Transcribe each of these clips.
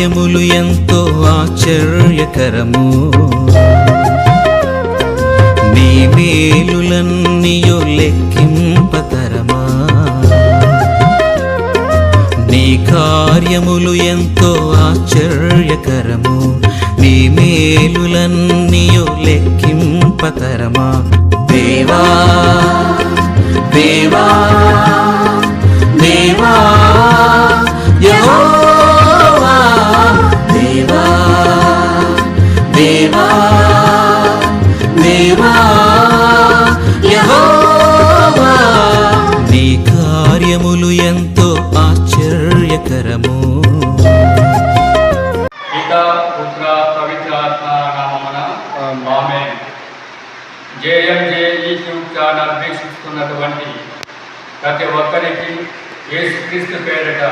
కార్యములు ఎంతో ఆశ్చర్యకరము, నీ మేలులన్నీయు లెక్కింపతరమా. నీ కార్యములు ఎంతో ఆశ్చర్యకరము, నీ మేలులన్నీయు లెక్కింపతరమా. దేవా దేవా దేవా యెహోవా, దేవా దేవా దేవా యెహోవా, నీ కార్యములు ఎంతో ఆశ్చర్యకరము. పితా పుత్ర పవిత్రాత్మ నామమున ఆమేన్. జేఎంజే యూట్యూబ్ ఛానల్ వీక్షిస్తున్నటువంటి ప్రతి ఒక్కరికి యేసుక్రీస్తు పేరిట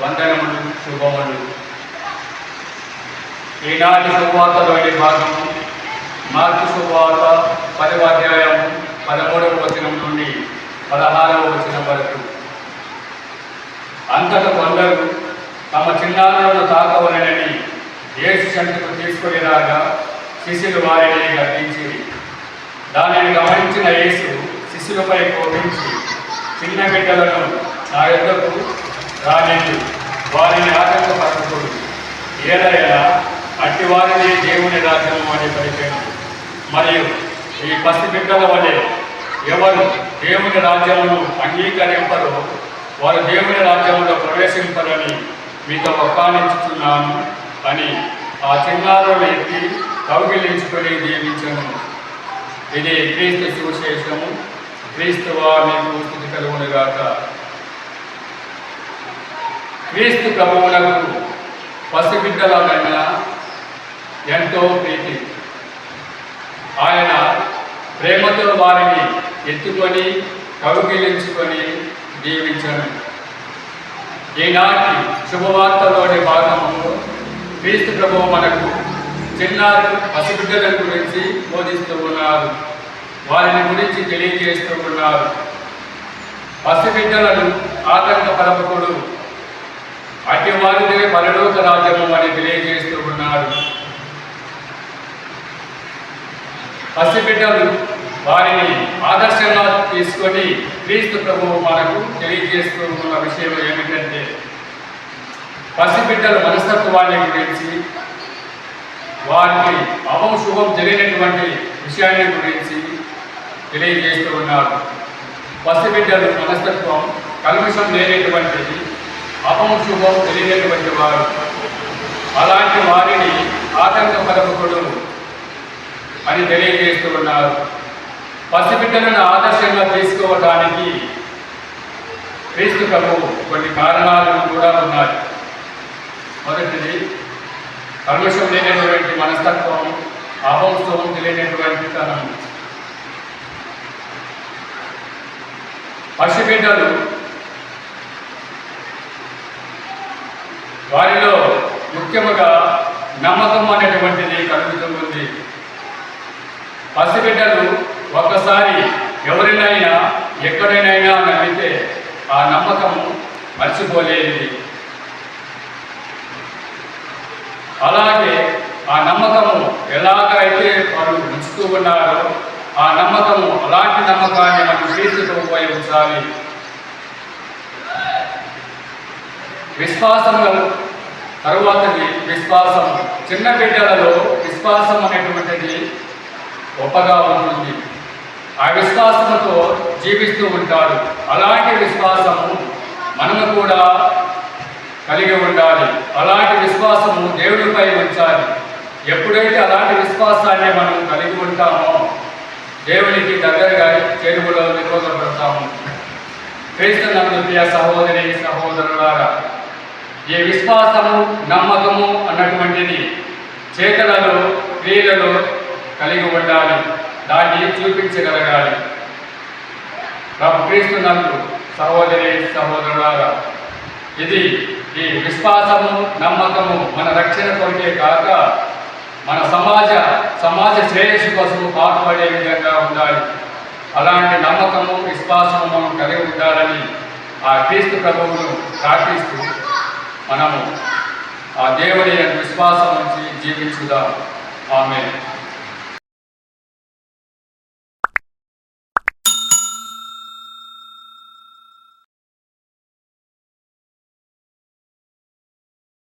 వందనములు, శుభములు. ఈనాటి శుభవార్తలోని భాగము మార్కు శుభవార్త 10వ అధ్యాయము 13వ వచనం నుండి 16వ వచనం వరకు. అంతటా కొందరు తమ చిన్నారులను తాకవలనని యేసు చెంతకు తీసుకొని రాగా శిష్యులు వారిని గద్దించి, దానిని గమనించిన యేసు శిష్యులపై కోపించి, చిన్న బిడ్డలను నా యొద్దకు రానివ్వు, వారిని ఆటంకపరచకూడదు, ఏదైనా అట్టి వారిని దేవుని రాజ్యము అని పలికాను. మరియు ఈ పసి బిడ్డల వలె ఎవరు దేవుని రాజ్యమును అంగీకరింపరో వారు దేవుని రాజ్యంలో ప్రవేశింపరని మీతో ఒప్పానించుతున్నాను అని ఆ చిన్నారులను ఎత్తి కౌగిలించుకొని దీవించను. ఇది క్రీస్తు సువిశేషము. క్రీస్తు మీకు స్తుతి కలుగునుగాక. క్రీస్తు ప్రభువులకు పసిబిడ్డల కన్నా ఎంతో ప్రీతి. ఆయన ప్రేమతో వారిని ఎత్తుకొని కౌగిలించుకొని దీవించను. ఈనాటి శుభవార్తలోని భాగంలో క్రీస్తు ప్రభువు మనకు చిన్నారు పసిబిడ్డల గురించి బోధిస్తూ ఉన్నారు, వారిని గురించి తెలియజేస్తూ ఉన్నారు. పసిబిడ్డలను ఆటంకపరపకుడు, అట్టి వారిదే పరలోక రాజ్యము అని తెలియజేస్తూ ఉన్నారు. పసిబిడ్డలు వారిని ఆదర్శంగా తీసుకొని క్రీస్తు ప్రభువు మనకు తెలియజేస్తూ ఉన్న విషయం ఏమిటంటే, పసిబిడ్డల మనస్తత్వాన్ని గురించి, వారికి అవం శుభం తెలియనటువంటి విషయాన్ని గురించి తెలియజేస్తూ ఉన్నారు. పసిబిడ్డలు మనస్తత్వం కల్మషం లేనటువంటిది, అవం శుభం తెలియనటువంటి వారు. అలాంటి వారిని ఆటంకపరపకుడు అని తెలియజేస్తూ ఉన్నారు. పసిబిడ్డలను ఆదర్శంగా తీసుకోవటానికి క్రీస్తు ప్రభువు కొన్ని కారణాలు కూడా ఉన్నాయి. మొదటిది కల్మషం లేనటువంటి మనస్తత్వం, అభంశం తెలియనటువంటి తనం. పసిబిడ్డలు వారిలో ముఖ్యముగా నమ్మకం అనేటువంటిది కలుగుతుంది. పసిబిడ్డలు ఒక్కసారి ఎవరినైనా ఎక్కడైనా నమ్మితే ఆ నమ్మకము మర్చిపోలేనిది. అలాగే ఆ నమ్మకము ఎలాగైతే వారు ఉంచుతూ ఉన్నారో ఆ నమ్మకము, అలాంటి నమ్మకాన్ని మనం క్రీస్తుతో ఉపయోగించాలి. విశ్వాసము తరువాతది విశ్వాసం. చిన్న బిడ్డలలో విశ్వాసం అనేటువంటిది గొప్పగా ఉంటుంది. ఆ విశ్వాసముతో జీవిస్తూ ఉంటారు. అలాంటి విశ్వాసము మనము కూడా కలిగి ఉండాలి. అలాంటి విశ్వాసము దేవుడిపై ఉంచాలి. ఎప్పుడైతే అలాంటి విశ్వాసాన్ని మనం కలిగి ఉంటామో దేవునికి దగ్గరగా చేరువలో నిలవబడతాము. క్రీస్తునందు ప్రియ సహోదరి సహోదరులారా, ఈ విశ్వాసము, నమ్మకము అన్నటువంటిది చేతలలో, క్రియలలో కలిగి ఉండాలి. దాన్ని చూపించగలగాలి. ప్రభు క్రీస్తునందు సహోదరి సహోదరులారా, ఇది ఈ విశ్వాసము, నమ్మకము మన రక్షణ కొరకే కాక మన సమాజ శ్రేయస్సు కోసము పాటుపడే విధంగా ఉండాలి. అలాంటి నమ్మకము, విశ్వాసము మనం కలిగి ఉండాలని ఆ క్రీస్తు ప్రభువును ప్రార్థిస్తూ మనము ఆ దేవుని విశ్వాసం నుంచి జీవించుదాం. ఆమేన్.